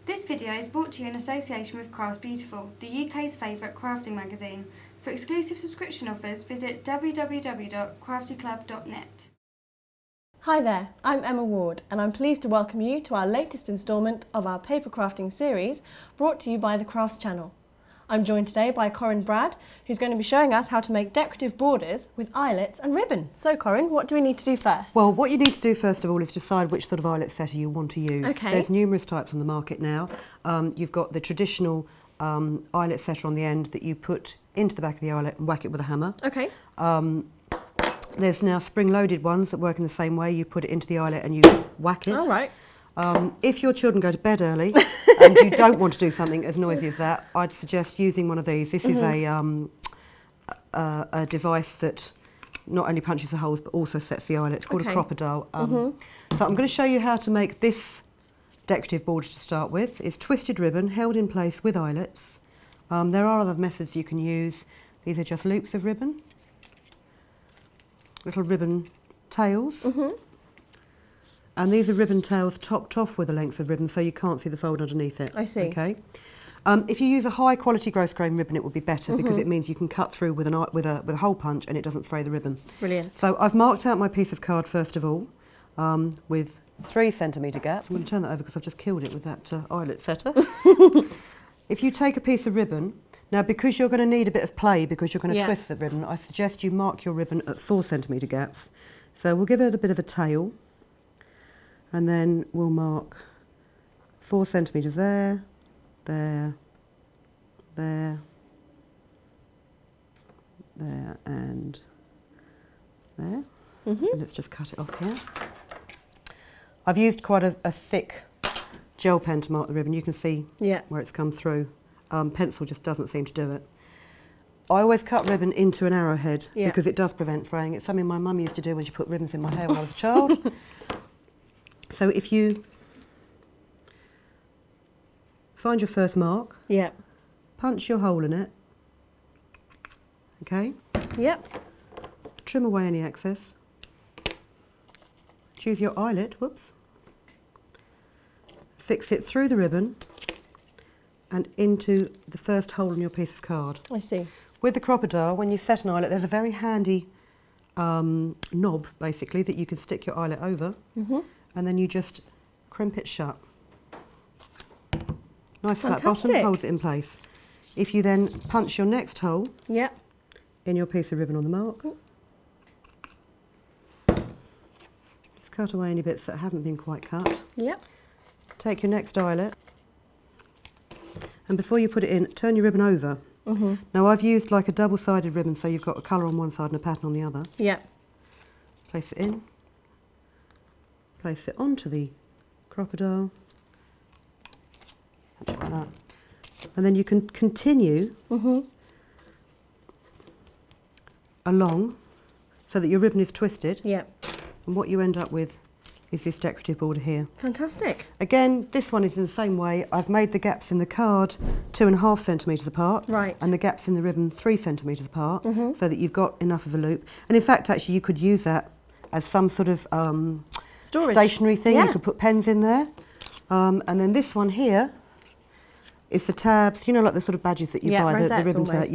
This video is brought to you in association with Crafts Beautiful, the UK's favourite crafting magazine. For exclusive subscription offers, visit www.craftyclub.net. Hi there, I'm Emma Ward and I'm pleased to welcome you to our latest instalment of our paper crafting series brought to you by the Crafts channel. I'm joined today by Corinne Bradd, who's going to be showing us how to make decorative borders with eyelets and ribbon. So Corinne, what do we need to do first? Well, what you need to do first of all is decide which sort of eyelet setter you want to use. Okay. There's numerous types on the market now. You've got the traditional eyelet setter on the end that you put into the back of the eyelet and whack it with a hammer. Okay. There's now spring-loaded ones that work in the same way. You put it into the eyelet and you whack it. All right. If your children go to bed early and you don't want to do something as noisy as that, I'd suggest using one of these. This is a device that not only punches the holes but also sets the eyelet. It's called a crocodile. So I'm going to show you how to make this decorative border to start with. It's twisted ribbon held in place with eyelets. There are other methods you can use. These are just loops of ribbon, little ribbon tails. And these are ribbon tails topped off with a length of ribbon so you can't see the fold underneath it. I see. Okay. If you use a high quality gross grain ribbon, it would be better because it means you can cut through with a hole punch and it doesn't fray the ribbon. Brilliant. So I've marked out my piece of card first of all with 3 centimetre gaps. I'm going to turn that over because I've just killed it with that eyelet setter. If you take a piece of ribbon, now because you're going to need a bit of play because you're going to twist the ribbon, I suggest you mark your ribbon at 4 centimetre gaps. So we'll give it a bit of a tail. And then we'll mark 4 centimetres there, there, there, there and there. And let's just cut it off here. I've used quite a thick gel pen to mark the ribbon. You can see where it's come through. Pencil just doesn't seem to do it. I always cut ribbon into an arrowhead because it does prevent fraying. It's something my mum used to do when she put ribbons in my hair when I was a child. So if you find your first mark, punch your hole in it, okay? Trim away any excess. Choose your eyelet, fix it through the ribbon and into the first hole in your piece of card. I see. With the crocodile, when you set an eyelet, there's a very handy knob, basically, that you can stick your eyelet over. And then you just crimp it shut. Nice flat bottom, holds it in place. If you then punch your next hole in your piece of ribbon on the mark, just cut away any bits that haven't been quite cut. Take your next eyelet, and before you put it in, turn your ribbon over. Now I've used like a double-sided ribbon, so you've got a colour on one side and a pattern on the other. Place it in. Place it onto the crocodile, like that. And then you can continue along so that your ribbon is twisted. And what you end up with is this decorative border here. Fantastic. Again, this one is in the same way. I've made the gaps in the card 2.5 centimetres apart, and the gaps in the ribbon 3 centimetres apart, so that you've got enough of a loop. And in fact, actually, you could use that as some sort of stationery thing. You could put pens in there. And then this one here is the tabs, you know, like the sort of badges that you buy, the ribbon tabs.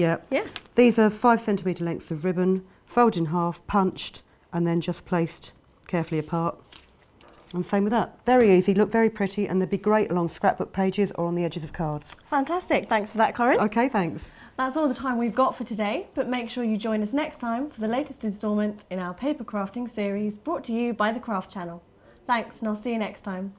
These are 5 centimetre lengths of ribbon, folded in half, punched, and then just placed carefully apart. And same with that. Very easy, look very pretty, and they'd be great along scrapbook pages or on the edges of cards. Fantastic, thanks for that, Corinne. Okay, thanks. That's all the time we've got for today, but make sure you join us next time for the latest instalment in our paper crafting series brought to you by the Craft channel. Thanks, and I'll see you next time.